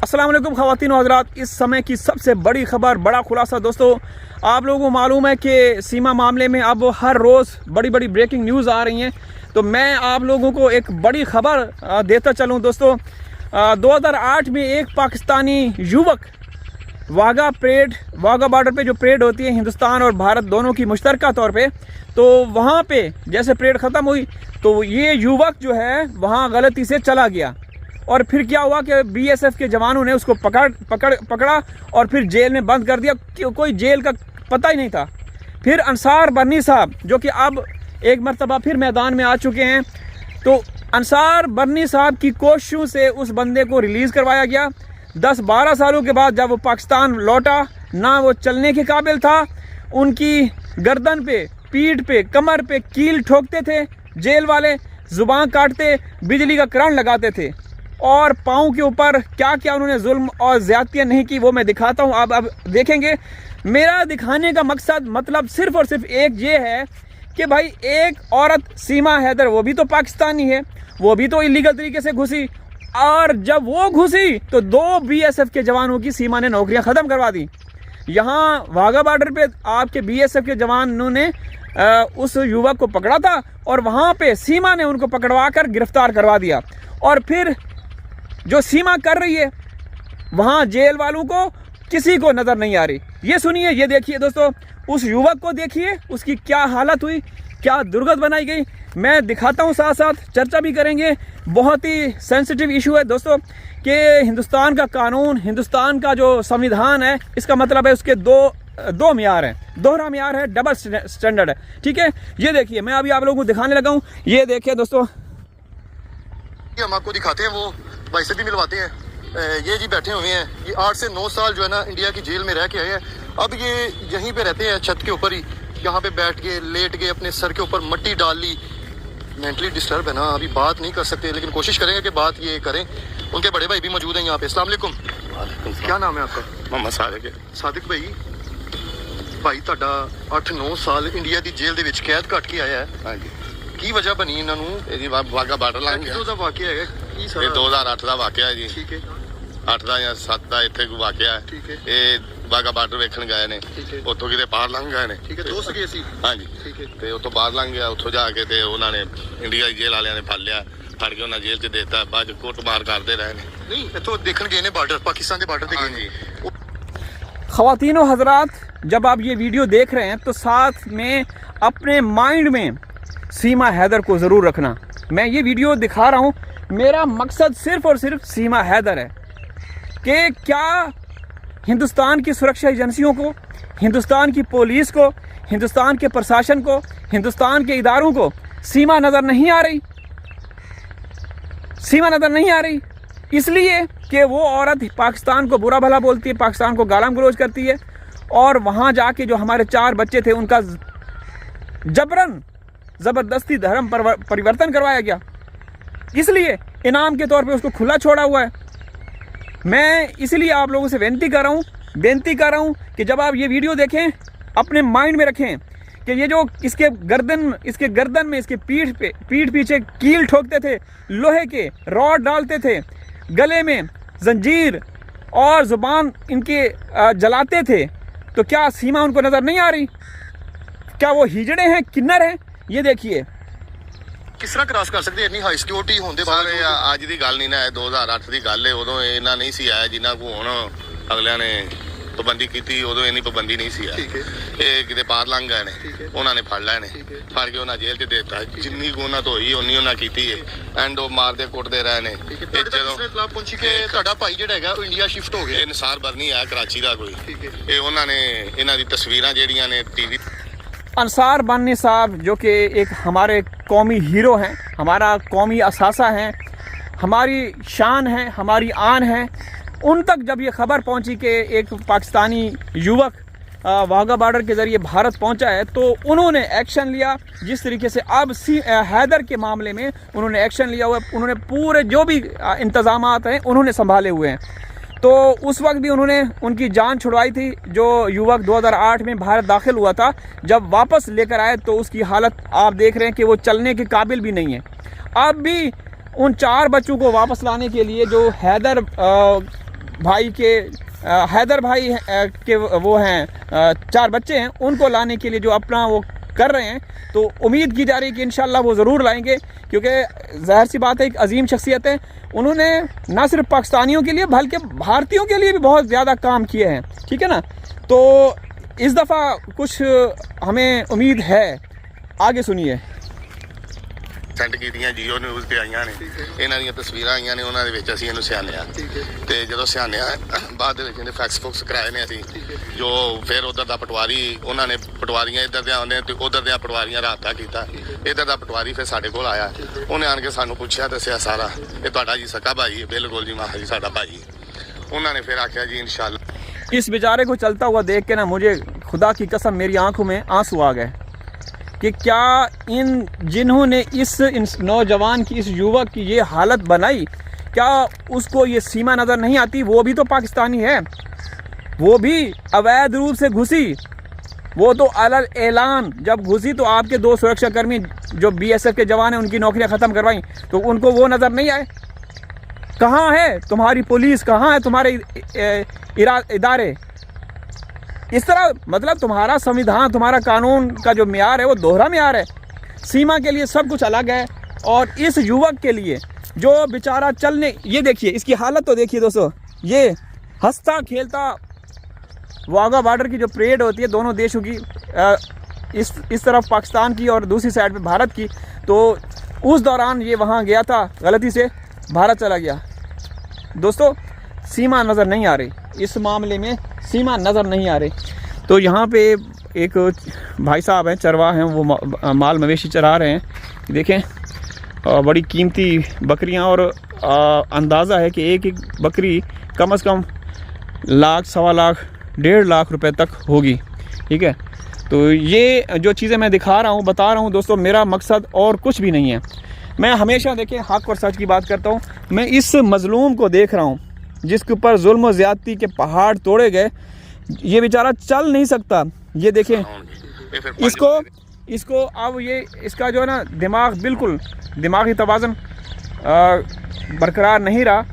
अस्सलाम वालेकुम ख़वातीन व हज़रात। इस समय की सबसे बड़ी खबर, बड़ा खुलासा दोस्तों, आप लोगों को मालूम है कि सीमा मामले में अब हर रोज़ बड़ी बड़ी ब्रेकिंग न्यूज़ आ रही हैं। तो मैं आप लोगों को एक बड़ी खबर देता चलूं दोस्तों। 2008 में एक पाकिस्तानी युवक वाघा बॉर्डर पे जो परेड होती है हिंदुस्तान और भारत दोनों की मुश्तरका तौर पे, तो वहाँ पे जैसे परेड ख़त्म हुई तो ये युवक जो है वहाँ गलती से चला गया। और फिर क्या हुआ कि बीएसएफ के जवानों ने उसको पकड़ा और फिर जेल में बंद कर दिया। कोई जेल का पता ही नहीं था। फिर अंसार बर्नी साहब जो कि अब एक मरतबा फिर मैदान में आ चुके हैं, तो अंसार बर्नी साहब की कोशिशों से उस बंदे को रिलीज़ करवाया गया। 10-12 सालों के बाद जब वो पाकिस्तान लौटा, ना वो चलने के काबिल था। उनकी गर्दन पे, पीठ पे, कमर पे कील ठोकते थे जेल वाले, ज़ुबान काटते, बिजली का करंट लगाते थे और पाँव के ऊपर क्या क्या उन्होंने जुल्म और ज़्यादतियाँ नहीं की वो मैं दिखाता हूँ। अब देखेंगे। मेरा दिखाने का मकसद मतलब सिर्फ़ और सिर्फ एक ये है कि भाई एक औरत सीमा हैदर, वो भी तो पाकिस्तानी है, वो भी तो इलीगल तरीके से घुसी, और जब वो घुसी तो 2 बीएसएफ के जवानों की सीमा ने नौकरियां ख़त्म करवा दी। यहाँ वाघा बॉर्डर पे आपके बीएसएफ के जवानों ने उस युवक को पकड़ा था और वहाँ पे सीमा ने उनको पकड़वा कर गिरफ्तार करवा दिया। और फिर जो सीमा कर रही है वहाँ जेल वालों को किसी को नज़र नहीं आ रही। ये सुनिए, ये देखिए दोस्तों, उस युवक को देखिए, उसकी क्या हालत हुई, क्या दुर्गत बनाई गई। मैं दिखाता हूँ, साथ साथ चर्चा भी करेंगे। बहुत ही सेंसिटिव इशू है दोस्तों कि हिंदुस्तान का कानून, हिंदुस्तान का जो संविधान है, इसका मतलब है उसके दो म्यार हैं, दोहरा म्यार है, डबल स्टैंडर्ड है। ठीक है, ये देखिए, मैं अभी आप लोगों को दिखाने लगा हूँ। ये देखिए दोस्तों, हम आपको दिखाते हैं, वो भाई से भी मिलवाते हैं। ये जी बैठे हुए हैं, ये 8 से 9 साल जो है ना इंडिया की जेल में रह के आए हैं। अब ये यहीं पे रहते हैं, छत के ऊपर ही, यहाँ पे बैठ के लेट के अपने सर के ऊपर मट्टी डाल ली। मेंटली डिस्टर्ब है ना, अभी बात नहीं कर सकते, लेकिन कोशिश करेंगे कि बात ये करें। उनके बड़े भाई भी मौजूद हैं यहाँ पे। अस्सलाम वालेकुम। क्या नाम है आपका? मोहम्मद सादिक। सादिक भाई ਤੁਹਾਡਾ 8-9 ਸਾਲ ਇੰਡੀਆ ਦੀ ਜੇਲ੍ਹ ਦੇ ਵਿੱਚ ਕੈਦ ਕੱਟ ਕੇ ਆਇਆ ਹੈ। ਹਾਂਜੀ, ਕੀ ਵਜ੍ਹਾ ਬਣੀ ਇਹਨਾਂ ਨੂੰ? ਇਹਦੀ ਵਾਘਾ ਬਾਰਡਰ ਲੰਘ ਗਿਆ। ਕਿਦੋਂ ਦਾ ਵਾਕਿਆ ਹੈਗਾ? ਕੀ ਸਾਰਾ? ਇਹ 2008 ਦਾ ਵਾਕਿਆ ਹੈ ਜੀ। ਠੀਕ ਹੈ, 8 ਦਾ ਜਾਂ 7 ਦਾ ਇੱਥੇ ਕੋਈ ਵਾਕਿਆ ਹੈ। ਠੀਕ ਹੈ, ਇਹ ਵਾਘਾ ਬਾਰਡਰ ਵੇਖਣ ਗਏ ਨੇ, ਠੀਕ ਹੈ, ਉੱਥੋਂ ਕਿਤੇ ਪਾਰ ਲੰਘ ਗਏ ਨੇ। ਠੀਕ ਹੈ। ਦੋਸਤ ਗਏ ਸੀ? ਹਾਂਜੀ, ਠੀਕ ਹੈ, ਤੇ ਉੱਥੋਂ ਪਾਰ ਲੰਘ ਗਿਆ। ਉੱਥੋਂ ਜਾ ਕੇ ਤੇ ਉਹਨਾਂ ਨੇ ਇੰਡੀਆ ਦੀ ਜੇਲ੍ਹ ਵਾਲਿਆਂ ਨੇ ਫੜ ਲਿਆ, ਫੜ ਕੇ ਉਹਨਾਂ ਜੇਲ੍ਹ 'ਚ ਦੇ ਦਿੱਤਾ। ਬਾਅਦ 'ਚ ਕੁੱਟਮਾਰ ਕਰਦੇ ਰਹੇ ਨੇ। ਨਹੀਂ ਇੱਥੋਂ ਦੇਖਣ ਗਏ ਨੇ ਬਾਰਡਰ, ਪਾਕਿस्तान के बार्डर पे गए ने। ख़वातीन व हज़रात, जब आप ये वीडियो देख रहे हैं तो साथ में अपने माइंड में सीमा हैदर को ज़रूर रखना। मैं ये वीडियो दिखा रहा हूँ, मेरा मकसद सिर्फ़ और सिर्फ सीमा हैदर है कि क्या हिंदुस्तान की सुरक्षा एजेंसियों को, हिंदुस्तान की पुलिस को, हिंदुस्तान के प्रशासन को, हिंदुस्तान के इदारों को सीमा नज़र नहीं आ रही? सीमा नज़र नहीं आ रही इसलिए कि वो औरत पाकिस्तान को बुरा भला बोलती है, पाकिस्तान को गालाम गलौज करती है, और वहाँ जाके जो हमारे 4 बच्चे थे उनका जबरन ज़बरदस्ती धर्म परिवर्तन करवाया गया। इसलिए इनाम के तौर पे उसको खुला छोड़ा हुआ है। मैं इसलिए आप लोगों से बेनती कर रहा हूँ कि जब आप ये वीडियो देखें, अपने माइंड में रखें कि ये जो इसके गर्दन में, इसके पीठ पीछे कील ठोकते थे, लोहे के रॉड डालते थे, गले में जंजीर और ज़ुबान इनके जलाते थे, तो क्या सीमा उनको नज़र नहीं आ रही? क्या वो हिजड़े हैं, किन्नर हैं? ये देखिए किस तरह क्रॉस कर सकते हैं इतनी हाई सिक्योरिटी होने ਸਾਰੇ ਅੱਜ ਦੀ ਗੱਲ ਨਹੀਂ ਨਾ, 2008 ਦੀ ਗੱਲ ਹੈ। ਉਦੋਂ ਇਹਨਾਂ ਨਹੀਂ ਸੀ ਆਇਆ ਜਿਨ੍ਹਾਂ ਕੋ ਹੁਣ ਅਗਲਿਆਂ ਨੇ ਪਾਬੰਦੀ ਕੀਤੀ, ਉਦੋਂ ਇੰਨੀ ਪਾਬੰਦੀ ਨਹੀਂ ਸੀ ਆਇਆ। ਠੀਕ ਹੈ, ਇਹ ਕਿਤੇ ਪਾਰ ਲੰਘ ਗਏ ਨੇ, ਠੀਕ ਹੈ, ਉਹਨਾਂ ਨੇ ਫੜ ਲਏ ਨੇ, ਠੀਕ ਹੈ, ਫੜ ਕੇ ਉਹਨਾਂ ਜੇਲ੍ਹ 'ਚ ਦੇ ਦਿੱਤਾ। ਜਿੰਨੀ ਕੁ ਉਹਨਾਂ ਤੋਂ ਹੋਈ ਉਨੀ ਉਹਨਾਂ ਕੀਤੀ ਹੈ। ਐਂਡ ਉਹ ਮਾਰਦੇ ਕੁੱਟਦੇ ਰਹੇ ਨੇ। ਠੀਕ ਹੈ। ਇਹ ਜਦੋਂ ਇਤਲਾਹ ਪਹੁੰਚੀ ਕਿ ਤੁਹਾਡਾ ਭਾਈ ਜਿਹੜਾ ਹੈਗਾ ਉਹ ਇੰਡੀਆ ਸ਼ਿਫਟ ਹੋ ਗਿਆ। ਇਹ ਨਿਸਾਰ ਬਰਨੀ ਆਇਆ ਕਰਾਚੀ ਦਾ ਕੋਈ, ਠੀਕ ਹੈ, ਇਹ ਉਹਨਾਂ ਨੇ ਇਹਨਾਂ ਦੀ ਤਸਵੀਰਾਂ ਜਿਹੜੀਆਂ ਨੇ टीवी। अंसार बर्नी साहब जो कि एक हमारे कौमी हीरो हैं, हमारा कौमी असासा हैं, हमारी शान है, हमारी आन है, उन तक जब ये ख़बर पहुंची कि एक पाकिस्तानी युवक वाघा बॉर्डर के ज़रिए भारत पहुंचा है, तो उन्होंने एक्शन लिया। जिस तरीके से अब हैदर के मामले में उन्होंने एक्शन लिया हुआ है, उन्होंने पूरे जो भी इंतज़ामात हैं उन्होंने संभाले हुए हैं। तो उस वक्त भी उन्होंने उनकी जान छुड़वाई थी। जो युवक 2008 में भारत दाखिल हुआ था, जब वापस लेकर आए तो उसकी हालत आप देख रहे हैं कि वो चलने के काबिल भी नहीं है। अब भी उन 4 बच्चों को वापस लाने के लिए जो हैदर भाई के हैदर भाई के वो हैं 4 बच्चे हैं, उनको लाने के लिए जो अपना वो कर रहे हैं, तो उम्मीद की जा रही है कि इंशाल्लाह वो ज़रूर लाएंगे, क्योंकि ज़ाहिर सी बात है एक अजीम शख्सियत है। उन्होंने ना सिर्फ पाकिस्तानियों के लिए बल्कि भारतीयों के लिए भी बहुत ज़्यादा काम किए हैं, ठीक है ना। तो इस दफ़ा कुछ हमें उम्मीद है, आगे सुनिए। ਸੈਂਡ ਕੀਤੀਆਂ ਜੀਓ ਨਿਊਜ਼ ਤੇ ਆਈਆਂ ਨੇ, ਇਹਨਾਂ ਦੀਆਂ ਤਸਵੀਰਾਂ ਆਈਆਂ ਨੇ, ਉਹਨਾਂ ਦੇ ਵਿੱਚ ਅਸੀਂ ਇਹਨੂੰ ਸਿਆਣਿਆ ਤੇ ਜਦੋਂ ਸਿਆਣਿਆ ਬਾਅਦ ਦੇ ਵਿੱਚ ਇਹਨੇ ਫੈਕਸ ਫੁਕਸ ਕਰਾਏ ਨੇ ਅਸੀਂ, ਜੋ ਫਿਰ ਉਧਰ ਦਾ ਪਟਵਾਰੀ, ਉਹਨਾਂ ਨੇ ਪਟਵਾਰੀਆਂ ਇੱਧਰ ਦੇ ਆਉਂਦੇ ਤੇ ਉਧਰ ਦੇ ਪਟਵਾਰੀਆਂ ਰਾਬਤਾ ਕੀਤਾ, ਇੱਧਰ ਦਾ ਪਟਵਾਰੀ ਫਿਰ ਸਾਡੇ ਕੋਲ ਆਇਆ, ਉਹਨੇ ਆਣ ਕੇ ਸਾਨੂੰ ਪੁੱਛਿਆ, ਦੱਸਿਆ ਸਾਰਾ, ਇਹ ਤੁਹਾਡਾ ਜੀ ਸਕਾ ਭਾਈ ਹੈ, ਬਿਲਕੁਲ ਜੀ ਮਾਹਾ ਜੀ ਸਾਡਾ ਭਾਈ। ਉਹਨਾਂ ਨੇ ਫਿਰ ਆਖਿਆ जी इंशाल्लाह। इस बेचारे को चलता हुआ देख के ना मुझे खुदा की कसम मेरी आंखों में आंसू आ गए कि क्या जिन्होंने इस नौजवान की, इस युवक की ये हालत बनाई, क्या उसको ये सीमा नज़र नहीं आती? वो भी तो पाकिस्तानी है, वो भी अवैध रूप से घुसी, वो तो अलग ऐलान जब घुसी तो आपके 2 सुरक्षाकर्मी जो BSF के जवान हैं उनकी नौकरियां ख़त्म करवाई, तो उनको वो नज़र नहीं आए? कहाँ है तुम्हारी पुलिस, कहाँ है तुम्हारे इदारे? इस तरह मतलब तुम्हारा संविधान, तुम्हारा कानून का जो म्यार है वो दोहरा म्यार है। सीमा के लिए सब कुछ अलग है, और इस युवक के लिए जो बेचारा चलने, ये देखिए इसकी हालत तो देखिए दोस्तों, ये हंसता खेलता वाघा बॉर्डर की जो परेड होती है दोनों देशों की, इस तरफ पाकिस्तान की और दूसरी साइड पे भारत की, तो उस दौरान ये वहाँ गया था, गलती से भारत चला गया। दोस्तों सीमा नज़र नहीं आ रही, इस मामले में सीमा नज़र नहीं आ रही। तो यहाँ पे एक भाई साहब हैं, चरवाह हैं, वो माल मवेशी चरा रहे हैं, देखें बड़ी कीमती बकरियाँ, और अंदाज़ा है कि एक बकरी कम से कम लाख, सवा लाख, 1.5 लाख रुपए तक होगी, ठीक है। तो ये जो चीज़ें मैं दिखा रहा हूँ, बता रहा हूँ दोस्तों, मेरा मकसद और कुछ भी नहीं है। मैं हमेशा देखें हक़ और सच की बात करता हूँ। मैं इस मज़लूम को देख रहा हूँ जिसके ऊपर जुल्म और ज़्यादती के पहाड़ तोड़े गए, ये बेचारा चल नहीं सकता। ये देखें इसको अब ये इसका जो है ना दिमाग, बिल्कुल दिमागी तवाज़ुन बरकरार नहीं रहा,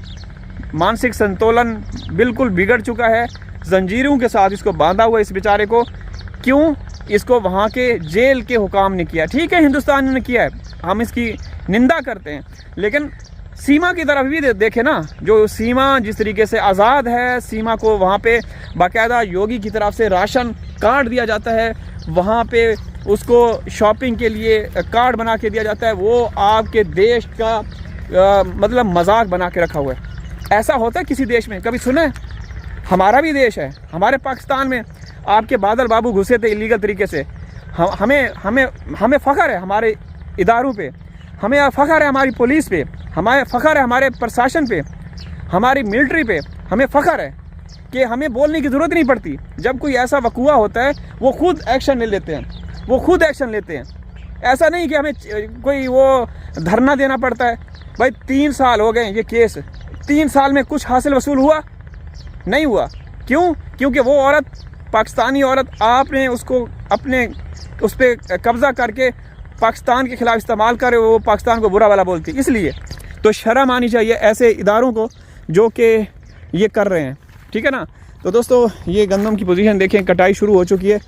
मानसिक संतुलन बिल्कुल बिगड़ चुका है, जंजीरों के साथ इसको बांधा हुआ इस बेचारे को। क्यों? इसको वहाँ के जेल के हुकाम ने किया, ठीक है, हिंदुस्तान ने किया है, हम इसकी निंदा करते हैं, लेकिन सीमा की तरफ भी देखें ना, जो सीमा जिस तरीके से आज़ाद है, सीमा को वहाँ पे बाकायदा योगी की तरफ से राशन कार्ड दिया जाता है, वहाँ पे उसको शॉपिंग के लिए कार्ड बना के दिया जाता है, वो आपके देश का मतलब मजाक बना के रखा हुआ है। ऐसा होता है किसी देश में? कभी सुने? हमारा भी देश है, हमारे पाकिस्तान में आपके बादल बाबू घुसे थे इलीगल तरीके से। हमें फ़ख्र है हमारे इदारों पे, हमें फ़ख्र है हमारी पुलिस पे, हमें फ़ख्र है हमारे प्रशासन पे, हमारी मिलिट्री पे, हमें फ़ख्र है कि हमें बोलने की ज़रूरत नहीं पड़ती। जब कोई ऐसा वक़ूआ होता है वो खुद एक्शन ले लेते हैं, वो खुद एक्शन लेते हैं। ऐसा नहीं कि हमें कोई वो धरना देना पड़ता है। भाई 3 साल हो गए ये केस, 3 साल में कुछ हासिल वसूल हुआ? नहीं हुआ। क्यों? क्योंकि वो औरत, पाकिस्तानी औरत, आपने उसको अपने उस पर कब्ज़ा करके पाकिस्तान के ख़िलाफ़ इस्तेमाल करे, वो पाकिस्तान को बुरा भला बोलती। इसलिए तो शर्म आनी चाहिए ऐसे इदारों को जो कि ये कर रहे हैं, ठीक है ना। तो दोस्तों ये गंदम की पोजीशन देखें, कटाई शुरू हो चुकी है,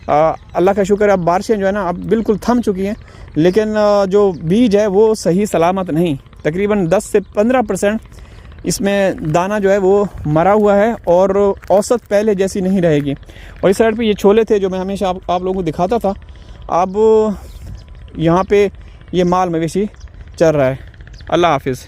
अल्लाह का शुक्र है, अब बारिशें जो है ना अब बिल्कुल थम चुकी हैं, लेकिन जो बीज है वो सही सलामत नहीं, तकरीबन 10 से 15% इसमें दाना जो है वो मरा हुआ है, और औसत पहले जैसी नहीं रहेगी। और इस साइड पे ये छोले थे जो मैं हमेशा आप लोगों को दिखाता था, अब यहाँ पे ये माल मवेशी चल रहा है। अल्लाह हाफिज़।